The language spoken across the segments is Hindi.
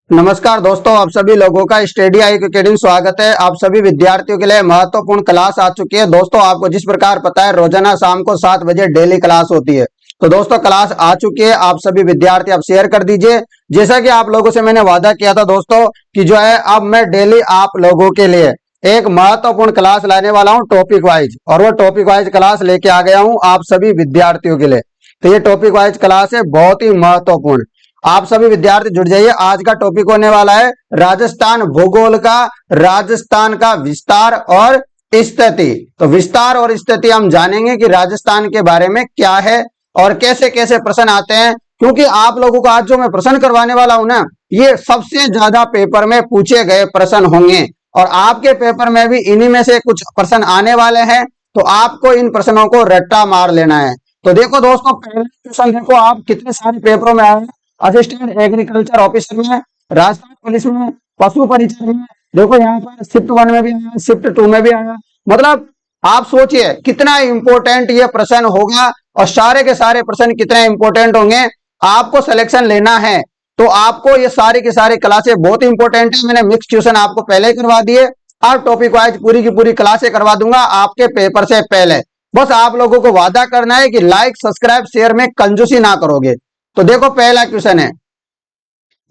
नमस्कार दोस्तों, आप सभी लोगों का स्टडी आई अकेडमी स्वागत है। आप सभी विद्यार्थियों के लिए महत्वपूर्ण क्लास आ चुकी है। दोस्तों, आपको जिस प्रकार पता है रोजाना शाम को 7 बजे डेली क्लास होती है। तो दोस्तों, क्लास आ चुकी है। आप सभी विद्यार्थी आप शेयर कर दीजिए। जैसा कि आप लोगों से मैंने वादा किया था दोस्तों कि जो है अब मैं डेली आप लोगों के लिए एक महत्वपूर्ण क्लास लाने वाला हूँ टॉपिक वाइज, और वो टॉपिक वाइज क्लास लेके आ गया हूँ आप सभी विद्यार्थियों के लिए। तो ये टॉपिक वाइज क्लास है, बहुत ही महत्वपूर्ण। आप सभी विद्यार्थी जुड़ जाइए। आज का टॉपिक होने वाला है राजस्थान भूगोल का, राजस्थान का विस्तार और स्थिति। तो विस्तार और स्थिति हम जानेंगे कि राजस्थान के बारे में क्या है और कैसे कैसे प्रश्न आते हैं, क्योंकि आप लोगों को आज जो मैं प्रश्न करवाने वाला हूं ना, ये सबसे ज्यादा पेपर में पूछे गए प्रश्न होंगे और आपके पेपर में भी इन्हीं में से कुछ प्रश्न आने वाले हैं। तो आपको इन प्रश्नों को रट्टा मार लेना है। तो देखो दोस्तों, पहले क्वेश्चन देखो आप कितने सारे पेपरों में आए। असिस्टेंट एग्रीकल्चर ऑफिसर में, राजस्थान पुलिस में, पशु परिचर में, देखो यहाँ पर शिफ्ट 1 में भी आया, शिफ्ट 2 में भी आया। मतलब आप सोचिए कितना इंपॉर्टेंट ये प्रश्न होगा और सारे के सारे प्रश्न कितने इंपॉर्टेंट होंगे। आपको सिलेक्शन लेना है तो आपको ये सारी की सारी क्लासें बहुत इंपॉर्टेंट है। मैंने मिक्स ट्यूशन आपको पहले ही करवा दिए, और टॉपिक वाइज पूरी की पूरी क्लासें करवा दूंगा आपके पेपर से पहले। बस आप लोगों को वादा करना है कि लाइक सब्सक्राइब शेयर में कंजूसी ना करोगे। तो देखो पहला क्वेश्चन है,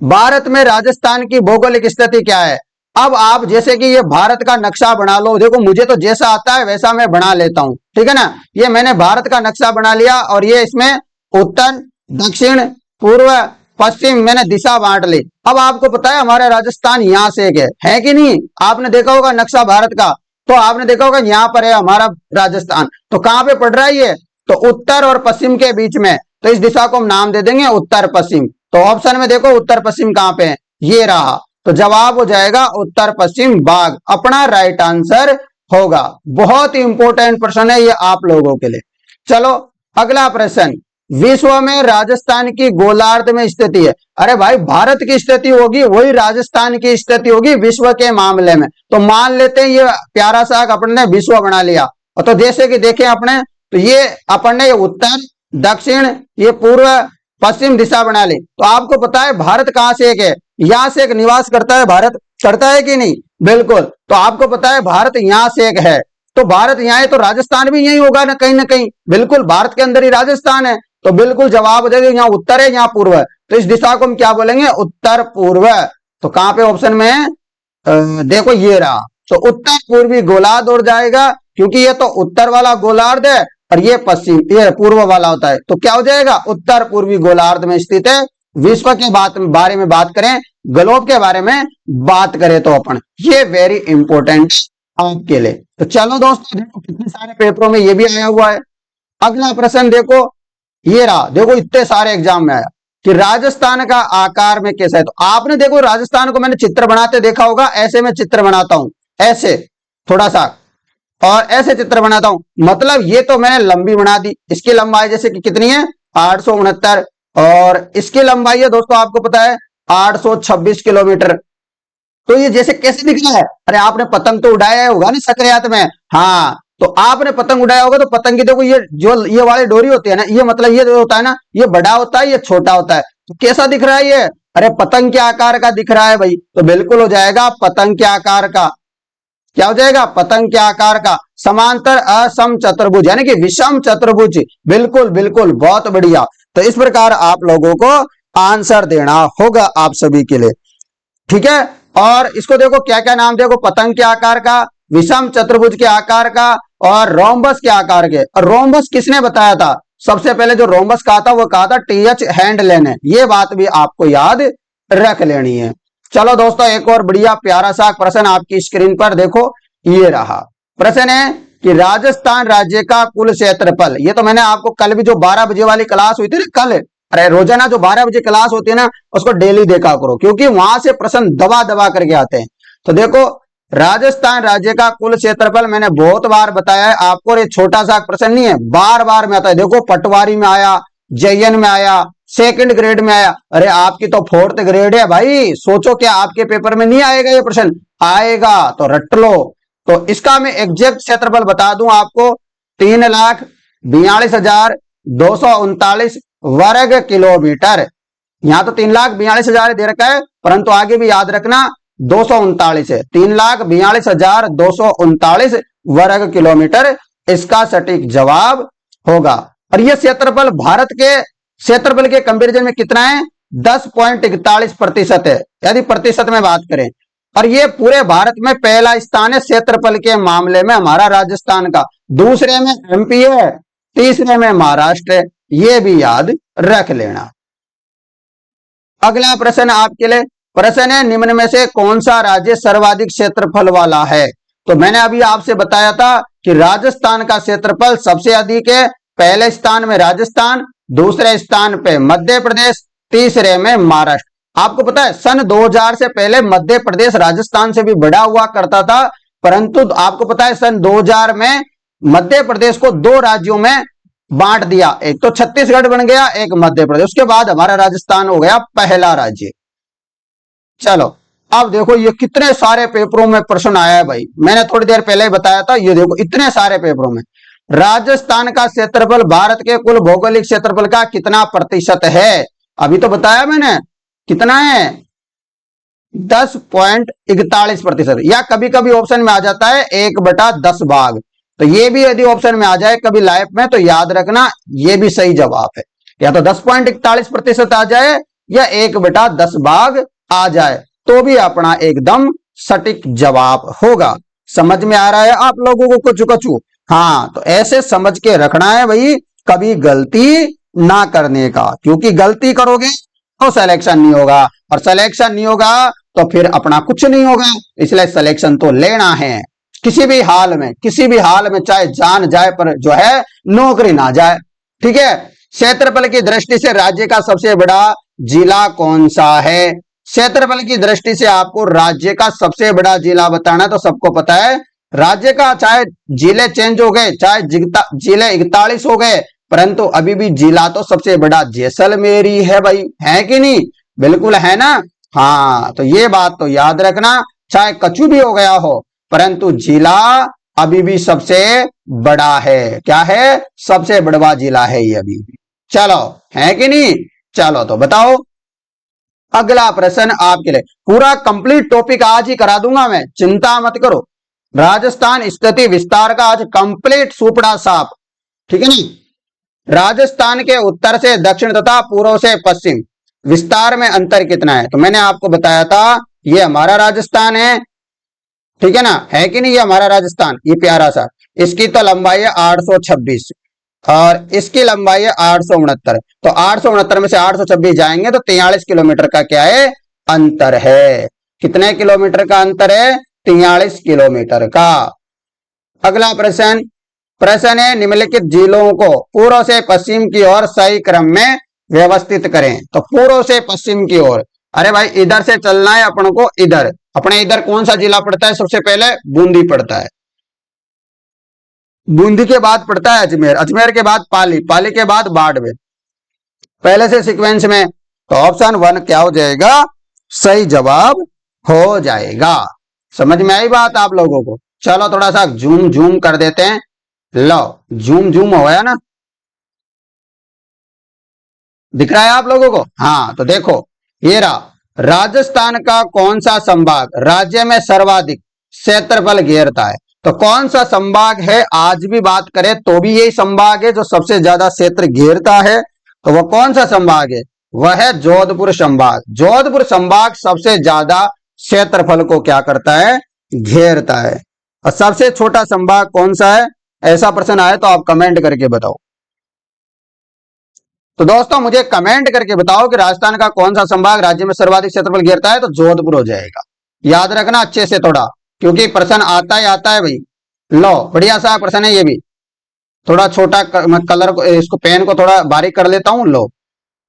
भारत में राजस्थान की भौगोलिक स्थिति क्या है। अब आप जैसे कि ये भारत का नक्शा बना लो। देखो मुझे तो जैसा आता है वैसा मैं बना लेता हूं, ठीक है ना। ये मैंने भारत का नक्शा बना लिया और ये इसमें उत्तर, दक्षिण, पूर्व, पश्चिम मैंने दिशा बांट ली। अब आपको पता है हमारा राजस्थान यहां से एक है कि नहीं। आपने देखा होगा नक्शा भारत का, तो आपने देखा होगा यहाँ पर है हमारा राजस्थान। तो कहां पे पड़ रहा है ये, तो उत्तर और पश्चिम के बीच में। तो इस दिशा को हम नाम दे देंगे उत्तर पश्चिम। तो ऑप्शन में देखो उत्तर पश्चिम कहां पे है, ये रहा। तो जवाब हो जाएगा उत्तर पश्चिम भाग, अपना राइट आंसर होगा। बहुत ही इंपॉर्टेंट प्रश्न है ये आप लोगों के लिए। चलो अगला प्रश्न, विश्व में राजस्थान की गोलार्ध में स्थिति है। अरे भाई, भारत की स्थिति होगी वही राजस्थान की स्थिति होगी विश्व के मामले में। तो मान लेते हैं ये प्यारा सा अपन ने विश्व बना लिया। और तो जैसे कि देखें अपने, तो ये अपन ने उत्तर, दक्षिण, ये पूर्व, पश्चिम दिशा बना ली। तो आपको पता है भारत कहां से एक है, यहां से एक निवास करता है भारत, करता है कि नहीं। बिल्कुल। तो आपको पता है भारत यहां से एक है, तो भारत यहाँ है तो राजस्थान भी यही होगा ना कहीं। बिल्कुल, भारत के अंदर ही राजस्थान है। तो बिल्कुल जवाब हो जाएगा यहाँ उत्तर है, यहाँ पूर्व है। तो इस दिशा को हम क्या बोलेंगे, उत्तर पूर्व। तो कहां पे ऑप्शन में है, देखो ये रहा। तो उत्तर पूर्वी गोलार्ध हो जाएगा, क्योंकि ये तो उत्तर वाला गोलार्ध है और ये पश्चिम, ये पूर्व वाला होता है। तो क्या हो जाएगा, उत्तर पूर्वी गोलार्ध में स्थित है। विश्व के बारे में बात करें, ग्लोब के बारे में बात करें तो अपन, ये वेरी इंपॉर्टेंट आपके लिए। तो चलो दोस्तों, देखो कितने सारे पेपरों में ये भी आया हुआ है। अगला प्रश्न देखो, ये रहा। देखो इतने सारे एग्जाम में आया कि राजस्थान का आकार में कैसा है। तो आपने देखो राजस्थान को मैंने चित्र बनाते देखा होगा, ऐसे मैं चित्र बनाता हूं, ऐसे थोड़ा सा, और ऐसे चित्र बनाता हूं। मतलब ये तो मैंने लंबी बना दी। इसकी लंबाई जैसे कि कितनी है, 869, और इसकी लंबाई है दोस्तों आपको पता है 826 किलोमीटर। तो ये जैसे कैसे दिख रहा है, अरे आपने पतंग तो उड़ाया होगा ना सकरियात में। हाँ, तो आपने पतंग उड़ाया होगा। तो पतंग की देखो ये जो ये वाली डोरी होती है ना, ये मतलब ये जो होता है ना, ये बड़ा होता है, ये छोटा होता है। तो कैसा दिख रहा है ये, अरे पतंग के आकार का दिख रहा है भाई। तो बिल्कुल हो जाएगा पतंग के आकार का। क्या हो जाएगा, पतंग के आकार का। समांतर असम चतुर्भुज यानी कि विषम चतुर्भुज। बिल्कुल बिल्कुल, बहुत बढ़िया। तो इस प्रकार आप लोगों को आंसर देना होगा आप सभी के लिए, ठीक है। और इसको देखो क्या क्या नाम, देखो पतंग के आकार का, विषम चतुर्भुज के आकार का, और रोम्बस के आकार के। और रोम्बस किसने बताया था, सबसे पहले जो रोम्बस कहा था वो कहा था टीएच हैंडलेन है। ये बात भी आपको याद रख लेनी है। चलो दोस्तों, एक और बढ़िया प्यारा सा प्रश्न आपकी स्क्रीन पर देखो, ये रहा। प्रश्न है कि राजस्थान राज्य का कुल क्षेत्रफल। ये तो मैंने आपको कल भी जो 12 बजे वाली क्लास हुई थी ना कल, अरे रोजाना जो 12 बजे क्लास होती है ना, उसको डेली देखा करो, क्योंकि वहां से प्रश्न दबा दबा करके आते हैं। तो देखो राजस्थान राज्य का कुल क्षेत्रफल मैंने बहुत बार बताया है आपको, और ये छोटा सा प्रश्न नहीं है, बार बार में आता है। देखो पटवारी में आया, जयन में आया, सेकंड ग्रेड में आया। अरे आपकी तो 4th ग्रेड है भाई, सोचो क्या आपके पेपर में नहीं आएगा ये प्रश्न, आएगा तो रट लो। तो इसका मैं एग्जैक्ट क्षेत्रफल बता दूं आपको, 3,42,239 वर्ग किलोमीटर। यहाँ तो 3,42,000 दे रखा है, परंतु आगे भी याद रखना 239 है। 3,42,239 वर्ग किलोमीटर इसका सटीक जवाब होगा। और यह क्षेत्रफल भारत के क्षेत्रफल के कंपेरिजन में कितना है? 10.41% है, यदि प्रतिशत में बात करें। और ये पूरे भारत में पहला स्थान है क्षेत्रफल के मामले में हमारा राजस्थान का, दूसरे में एमपी है, तीसरे में महाराष्ट्र है, ये भी याद रख लेना। अगला प्रश्न आपके लिए प्रश्न है, निम्न में से कौन सा राज्य सर्वाधिक क्षेत्रफल वाला है? तो मैंने अभी आपसे बताया था कि राजस्थान का क्षेत्रफल सबसे अधिक है। पहले स्थान में राजस्थान, दूसरे स्थान पे मध्य प्रदेश, तीसरे में महाराष्ट्र। आपको पता है सन 2000 से पहले मध्य प्रदेश राजस्थान से भी बड़ा हुआ करता था, परंतु आपको पता है सन 2000 में मध्य प्रदेश को दो राज्यों में बांट दिया, एक तो छत्तीसगढ़ बन गया, एक मध्य प्रदेश। उसके बाद हमारा राजस्थान हो गया पहला राज्य। चलो अब देखो ये कितने सारे पेपरों में प्रश्न आया है भाई, मैंने थोड़ी देर पहले ही बताया था। ये देखो इतने सारे पेपरों में राजस्थान का क्षेत्रफल भारत के कुल भौगोलिक क्षेत्रफल का कितना प्रतिशत है? अभी तो बताया मैंने, कितना है? 10.41%। या कभी कभी ऑप्शन में आ जाता है 1/10 भाग, तो ये भी यदि ऑप्शन में आ जाए कभी लाइफ में तो याद रखना ये भी सही जवाब है। या तो 10.41% आ जाए या 1/10 भाग आ जाए तो भी अपना एकदम सटीक जवाब होगा। समझ में आ रहा है आप लोगों को कुछ कछु? हाँ, तो ऐसे समझ के रखना है भाई, कभी गलती ना करने का, क्योंकि गलती करोगे तो सिलेक्शन नहीं होगा, और सिलेक्शन नहीं होगा तो फिर अपना कुछ नहीं होगा। इसलिए सिलेक्शन तो लेना है किसी भी हाल में, किसी भी हाल में, चाहे जान जाए पर जो है नौकरी ना जाए। ठीक है। क्षेत्रफल की दृष्टि से राज्य का सबसे बड़ा जिला कौन सा है? क्षेत्रफल की दृष्टि से आपको राज्य का सबसे बड़ा जिला बताना, तो सबको पता है राज्य का, चाहे जिले चेंज हो गए, चाहे जिले 41 हो गए, परंतु अभी भी जिला तो सबसे बड़ा जैसलमेर ही है भाई, है कि नहीं? बिल्कुल है ना। हाँ, तो ये बात तो याद रखना, चाहे कछु भी हो गया हो परंतु जिला अभी भी सबसे बड़ा है। क्या है? सबसे बड़ा जिला है ये अभी भी। चलो, है कि नहीं? चलो तो बताओ अगला प्रश्न आपके लिए। पूरा कंप्लीट टॉपिक आज ही करा दूंगा मैं, चिंता मत करो। राजस्थान स्थिति विस्तार का आज कंप्लीट सुपड़ा साफ, ठीक है नहीं? राजस्थान के उत्तर से दक्षिण तथा पूर्व से पश्चिम विस्तार में अंतर कितना है? तो मैंने आपको बताया था ये हमारा राजस्थान है, ठीक है ना, है कि नहीं? ये हमारा राजस्थान, ये प्यारा सा, इसकी तो लंबाई है 826 और इसकी लंबाई है 869। तो 869 में से 826 जाएंगे तो 43 किलोमीटर का क्या है? अंतर है। कितने किलोमीटर का अंतर है? 43 किलोमीटर का। अगला प्रश्न, प्रश्न है निम्नलिखित जिलों को पूर्व से पश्चिम की ओर सही क्रम में व्यवस्थित करें। तो पूर्व से पश्चिम की ओर, अरे भाई इधर से चलना है अपन को, इधर अपने इधर कौन सा जिला पड़ता है? सबसे पहले बूंदी पड़ता है, बूंदी के बाद पड़ता है अजमेर, अजमेर के बाद पाली, पाली के बाद बाड़मेर, पहले से सीक्वेंस में। तो ऑप्शन 1 क्या हो जाएगा? सही जवाब हो जाएगा। समझ में आई बात आप लोगों को? चलो थोड़ा सा जूम जूम कर देते हैं। लो जूम जूम हो गया ना, दिख रहा है आप लोगों को? हाँ, तो देखो ये रहा, राजस्थान का कौन सा संभाग राज्य में सर्वाधिक क्षेत्रफल घेरता है? तो कौन सा संभाग है? आज भी बात करें तो भी यही संभाग है जो सबसे ज्यादा क्षेत्र घेरता है। तो वह कौन सा संभाग है? वह है जोधपुर संभाग। जोधपुर संभाग सबसे ज्यादा क्षेत्रफल को क्या करता है? घेरता है। और सबसे छोटा संभाग कौन सा है? ऐसा प्रश्न आए तो आप कमेंट करके बताओ। तो दोस्तों मुझे कमेंट करके बताओ कि राजस्थान का कौन सा संभाग राज्य में सर्वाधिक क्षेत्रफल घेरता है? तो जोधपुर हो जाएगा। याद रखना अच्छे से थोड़ा, क्योंकि प्रश्न आता है भाई। लो बढ़िया सा प्रश्न है ये भी, थोड़ा छोटा कलर को, इसको पेन को थोड़ा बारीक कर लेता हूं। लो,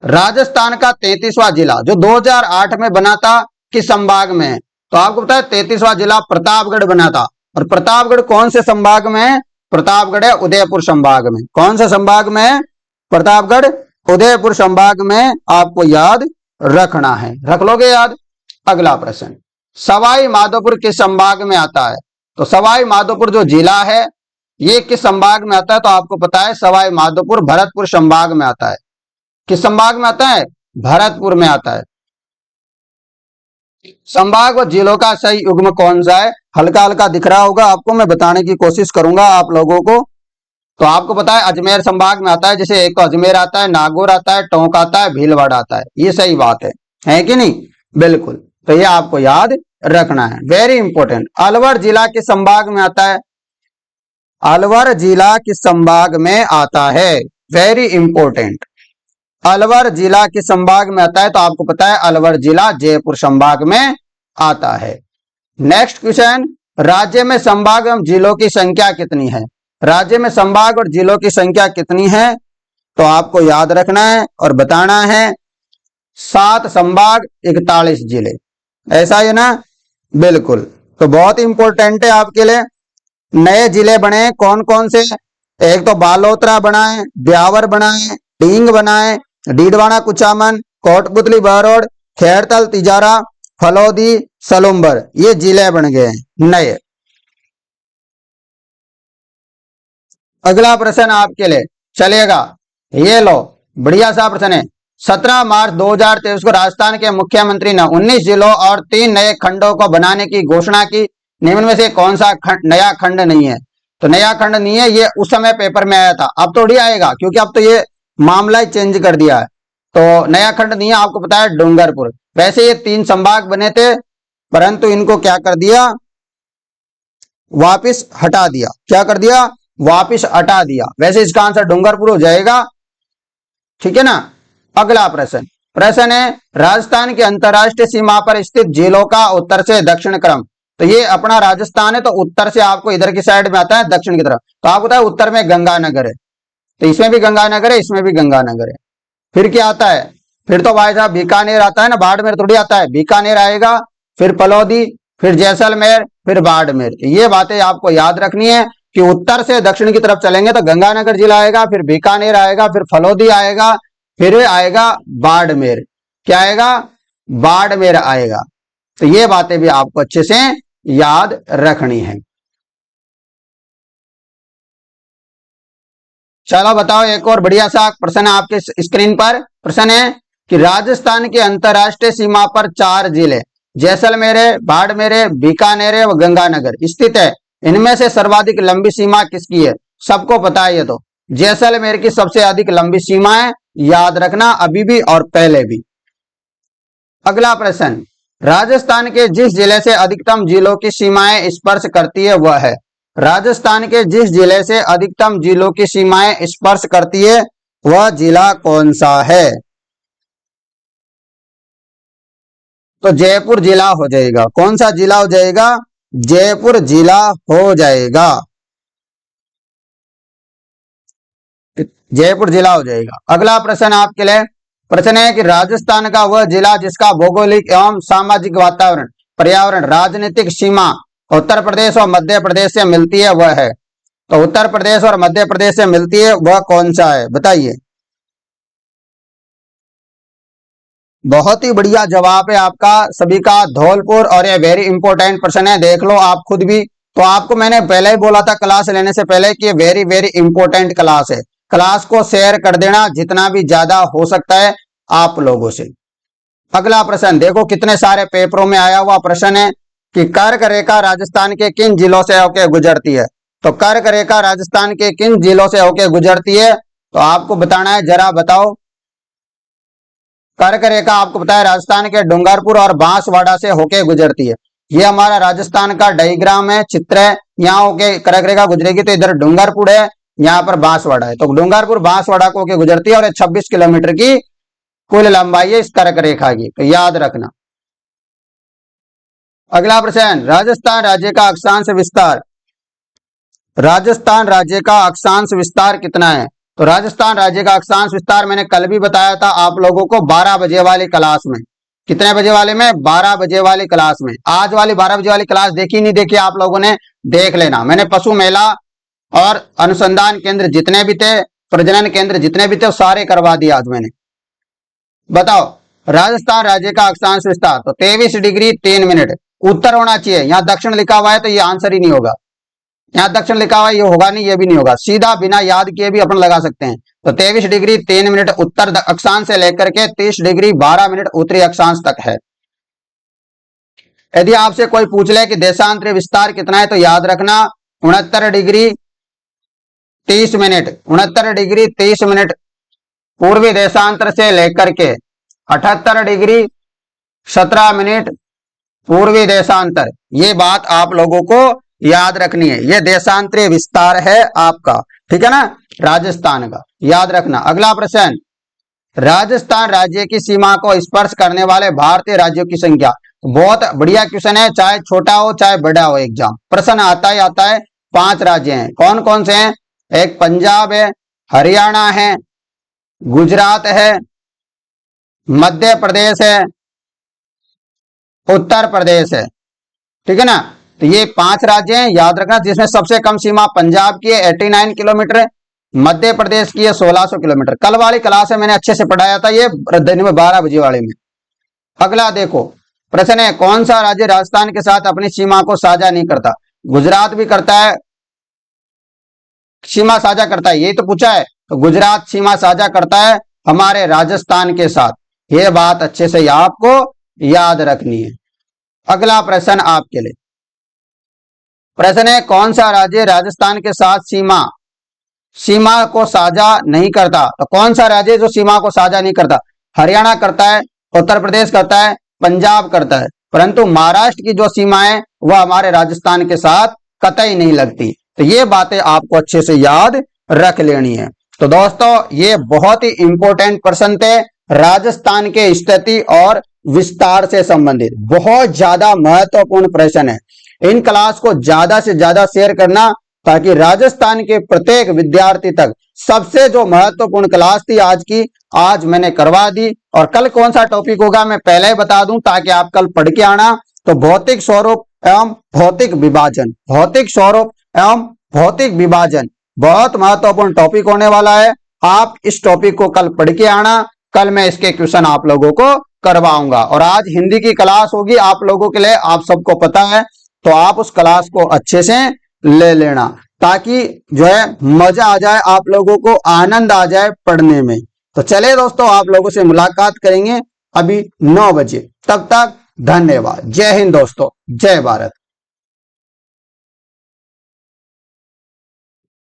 राजस्थान का 33वां जिला जो 2008 में बना था किस संभाग में है? तो आपको पता है 33वां जिला प्रतापगढ़ बना था। और प्रतापगढ़ कौन से संभाग में है? प्रतापगढ़ है उदयपुर संभाग में। कौन से संभाग में है? प्रतापगढ़ उदयपुर संभाग में। आपको याद रखना है, रख लोगे याद। अगला प्रश्न, सवाई माधोपुर किस संभाग में आता है? तो सवाई माधोपुर जो जिला है ये किस संभाग में आता है? तो आपको पता है सवाई माधोपुर भरतपुर संभाग में आता है। किस संभाग में आता है? भरतपुर में आता है। संभाग व जिलों का सही युग्म कौन सा है? हल्का हल्का दिख रहा होगा आपको, मैं बताने की कोशिश करूंगा आप लोगों को। तो आपको पता है अजमेर संभाग में आता है, जैसे एक तो अजमेर आता है, नागौर आता है, टोंक आता है, भीलवाड़ा आता है। ये सही बात है कि नहीं? बिल्कुल। तो ये आपको याद रखना है, वेरी इंपॉर्टेंट। अलवर जिला किस संभाग में आता है? अलवर जिला किस संभाग में आता है? Very important. अलवर जिला किस संभाग में आता है? तो आपको पता है अलवर जिला जयपुर संभाग में आता है। नेक्स्ट क्वेश्चन, राज्य में संभाग एवं जिलों की संख्या कितनी है? राज्य में संभाग और जिलों की संख्या कितनी है? तो आपको याद रखना है और बताना है। 7 संभाग 41 जिले, ऐसा है ना? बिल्कुल। तो बहुत इंपॉर्टेंट है आपके लिए। नए जिले बने कौन कौन से? एक तो बालोतरा बना है, ब्यावर बना है, डींग बना है, डीडवाना कुचामन, कोटपुतली बहरोड, खैरतल तिजारा, फलोदी, सलुम्बर, ये जिले बन गए हैं नए। अगला प्रश्न आपके लिए चलेगा, ये लो, बढ़िया सा प्रश्न है। 17 मार्च 2023 को राजस्थान के मुख्यमंत्री ने 19 जिलों और 3 नए खंडों को बनाने की घोषणा की। निम्न में से कौन सा नया खंड नहीं है? तो नया खंड नहीं है, ये उस समय पेपर में आया था, अब थोड़ी आएगा क्योंकि अब तो ये मामला ही चेंज कर दिया है। तो नया खंड नहीं है, आपको पता है डूंगरपुर। वैसे ये 3 संभाग बने थे, परंतु इनको क्या कर दिया? वापिस हटा दिया। क्या कर दिया? वापिस हटा दिया। वैसे इसका आंसर डूंगरपुर हो जाएगा, ठीक है ना? अगला प्रश्न, प्रश्न है राजस्थान की अंतरराष्ट्रीय सीमा पर स्थित जिलों का उत्तर से दक्षिण क्रम। तो ये अपना राजस्थान है, तो उत्तर से आपको इधर की साइड में आता है, दक्षिण की तरफ। तो आपको पता है उत्तर में गंगानगर है, तो इसमें भी गंगानगर है, इसमें भी गंगानगर है। फिर क्या आता है? फिर तो भाई साहब बीकानेर आता है ना, बाड़मेर थोड़ी आता है। बीकानेर आएगा, फिर पलौदी, फिर जैसलमेर, फिर बाड़मेर। ये बातें आपको याद रखनी है कि उत्तर से दक्षिण की तरफ चलेंगे तो गंगानगर जिला आएगा, फिर बीकानेर आएगा, फिर फलौदी आएगा, फिर आएगा बाड़मेर। क्या आएगा? बाड़मेर आएगा। तो ये बातें भी आपको अच्छे से याद रखनी है। चलो बताओ, एक और बढ़िया सा प्रश्न है आपके स्क्रीन पर। प्रश्न है कि राजस्थान की अंतरराष्ट्रीय सीमा पर 4 जिले जैसलमेर, बाड़मेर, बीकानेर व गंगानगर स्थित है। इनमें से सर्वाधिक लंबी सीमा किसकी है? सबको पता है ये तो, जैसलमेर की सबसे अधिक लंबी सीमा है, याद रखना, अभी भी और पहले भी। अगला प्रश्न, राजस्थान के जिस जिले से अधिकतम जिलों की सीमाएं स्पर्श करती है वह है? राजस्थान के जिस जिले से अधिकतम जिलों की सीमाएं स्पर्श करती है वह जिला कौन सा है? तो जयपुर जिला हो जाएगा। कौन सा जिला हो जाएगा? जयपुर जिला हो जाएगा, जयपुर जिला हो जाएगा। अगला प्रश्न आपके लिए, प्रश्न है कि राजस्थान का वह जिला जिसका भौगोलिक एवं सामाजिक वातावरण, पर्यावरण, राजनीतिक सीमा उत्तर प्रदेश और मध्य प्रदेश से मिलती है वह है? तो उत्तर प्रदेश और मध्य प्रदेश से मिलती है वह कौन सा है, बताइए। बहुत ही बढ़िया जवाब है आपका सभी का, धौलपुर। और ये वेरी इंपॉर्टेंट प्रश्न है, देख लो आप खुद भी। तो आपको मैंने पहले ही बोला था क्लास लेने से पहले कि ये वेरी वेरी इंपॉर्टेंट क्लास है। क्लास को शेयर कर देना जितना भी ज्यादा हो सकता है आप लोगों से। अगला प्रश्न देखो, कितने सारे पेपरों में आया हुआ प्रश्न है कि कर्क रेखा राजस्थान के किन जिलों से होकर गुजरती है? तो कर्क रेखा राजस्थान के किन जिलों से होकर गुजरती है? तो आपको बताना है, जरा बताओ। कर्क रेखा आपको पता है राजस्थान के डूंगरपुर और बांसवाड़ा से होके गुजरती है। ये हमारा राजस्थान का डायग्राम है, चित्र है। यहाँ होके कर्क रेखा गुजरेगी तो इधर डूंगरपुर है, यहाँ पर बांसवाड़ा है। तो डूंगरपुर बांसवाड़ा को होके गुजरती है और 26 किलोमीटर की कुल लंबाई है इस कर्क रेखा की, तो याद रखना। अगला प्रश्न, राजस्थान राज्य का अक्षांश विस्तार, राजस्थान राज्य का अक्षांश विस्तार कितना है? तो राजस्थान राज्य का अक्षांश विस्तार मैंने कल भी बताया था आप लोगों को 12 बजे वाली क्लास में। कितने बजे वाले में? 12 बजे वाली क्लास में। आज वाली 12 बजे वाली क्लास देखी नहीं देखी आप लोगों ने? देख लेना। मैंने पशु मेला और अनुसंधान केंद्र जितने भी थे, प्रजनन केंद्र जितने भी थे, सारे करवा दिए आज मैंने। बताओ, राजस्थान राज्य का अक्षांश विस्तार तो 23 डिग्री 3 मिनट। उत्तर होना चाहिए, यहाँ दक्षिण लिखा हुआ है तो ये आंसर ही नहीं होगा। यहाँ दक्षिण लिखा हुआ, ये होगा नहीं, ये भी नहीं होगा, सीधा बिना याद किए भी अपन लगा सकते हैं। तो 23 डिग्री 3 मिनट उत्तर अक्षांश से लेकर के 30 डिग्री 12 मिनट उत्तरी अक्षांश तक है। यदि आपसे कोई पूछ ले कि देशांतरी विस्तार कितना है, तो याद रखना 69 डिग्री 30 मिनट, 69 डिग्री 30 मिनट पूर्वी देशांतर से लेकर के 78 डिग्री 17 मिनट पूर्वी देशांतर। ये बात आप लोगों को याद रखनी है, ये देशांतरीय विस्तार है आपका, ठीक है ना, राजस्थान का, याद रखना। अगला प्रश्न, राजस्थान राज्य की सीमा को स्पर्श करने वाले भारतीय राज्यों की संख्या। बहुत बढ़िया क्वेश्चन है, चाहे छोटा हो चाहे बड़ा हो, एग्जाम प्रश्न आता ही आता है। 5 राज्य हैं, कौन कौन से हैं? एक पंजाब है, हरियाणा है, गुजरात है, मध्य प्रदेश है, उत्तर प्रदेश है, ठीक है ना। तो ये 5 राज्य हैं, याद रखना, जिसमें सबसे कम सीमा पंजाब की है 89 किलोमीटर, मध्य प्रदेश की है 1600 किलोमीटर। कल वाली क्लास में मैंने अच्छे से पढ़ाया था, ये दिन में 12 बजे वाले में। अगला देखो प्रश्न है, कौन सा राज्य राजस्थान के साथ अपनी सीमा को साझा नहीं करता? गुजरात भी करता है, सीमा साझा करता है, यही तो पूछा है। तो गुजरात सीमा साझा करता है हमारे राजस्थान के साथ, ये बात अच्छे से आपको याद रखनी है। अगला प्रश्न आपके लिए, प्रश्न है, कौन सा राज्य राजस्थान के साथ सीमा को साझा नहीं करता? तो कौन सा राज्य जो सीमा को साझा नहीं करता? हरियाणा करता है, उत्तर प्रदेश करता है, पंजाब करता है, परंतु महाराष्ट्र की जो सीमा है वह हमारे राजस्थान के साथ कतई नहीं लगती। तो ये बातें आपको अच्छे से याद रख लेनी है। तो दोस्तों ये बहुत ही इंपॉर्टेंट प्रश्न थे, राजस्थान के स्थिति और विस्तार से संबंधित बहुत ज्यादा महत्वपूर्ण प्रश्न है। इन क्लास को ज्यादा से ज्यादा शेयर करना, ताकि राजस्थान के प्रत्येक विद्यार्थी तक सबसे जो महत्वपूर्ण क्लास थी आज की, आज मैंने करवा दी। और कल कौन सा टॉपिक होगा मैं पहले ही बता दूं, ताकि आप कल पढ़ के आना। तो भौतिक स्वरूप एवं भौतिक विभाजन, भौतिक स्वरूप एवं भौतिक विभाजन बहुत महत्वपूर्ण टॉपिक होने वाला है। आप इस टॉपिक को कल पढ़ के आना, कल मैं इसके क्वेश्चन आप लोगों को करवाऊंगा। और आज हिंदी की क्लास होगी आप लोगों के लिए, आप सबको पता है, तो आप उस क्लास को अच्छे से ले लेना, ताकि जो है मजा आ जाए, आप लोगों को आनंद आ जाए पढ़ने में। तो चलिए दोस्तों, आप लोगों से मुलाकात करेंगे अभी 9 बजे, तब तक धन्यवाद। जय हिंद दोस्तों, जय भारत।